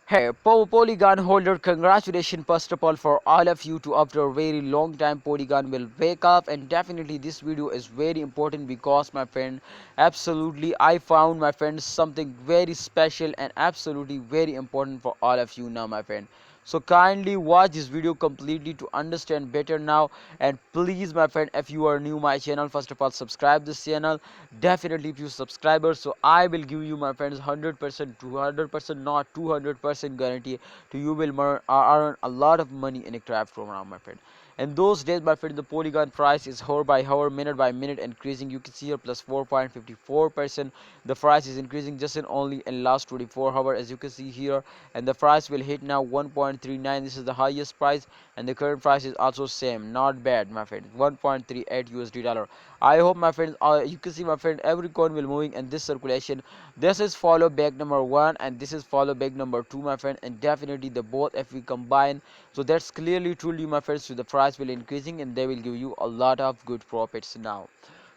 Hey, Polygon holder, congratulations first of all for all of you to after a very long time Polygon will wake up, and definitely this video is very important because my friend, absolutely I found my friend something very special and absolutely very important for all of you now my friend. So kindly watch this video completely to understand better now, and please my friend, if you are new my channel, first of all subscribe this channel, definitely if you subscribers, so I will give you my friends 100%, 200%, not 200% guarantee to you will earn a lot of money in a craft from now my friend. And those days my friend, the Polygon price is hour by hour, minute by minute increasing. You can see here plus 4.54%. The price is increasing just in only in last 24 hours, as you can see here, and the price will hit now 1.39. This is the highest price, and the current price is also same, not bad my friend, 1.38 USD dollar. I hope my friends, you can see my friend, every coin will moving in this circulation. This is follow back number one, and this is follow back number two my friend, and definitely the both if we combine, so that's clearly truly my friends, so the price will increasing and they will give you a lot of good profits now.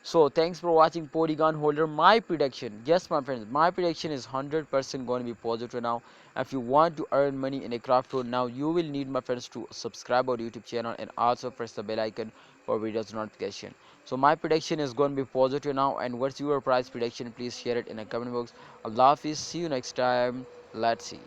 So thanks for watching Polygon holder. My prediction, yes my friends, my prediction is 100% going to be positive now. If you want to earn money in a craft road now, you will need my friends to subscribe our YouTube channel and also press the bell icon for videos notification. So my prediction is going to be positive now, and what's your price prediction? Please share it in a comment box. Allah Hafiz, see you next time. Let's see.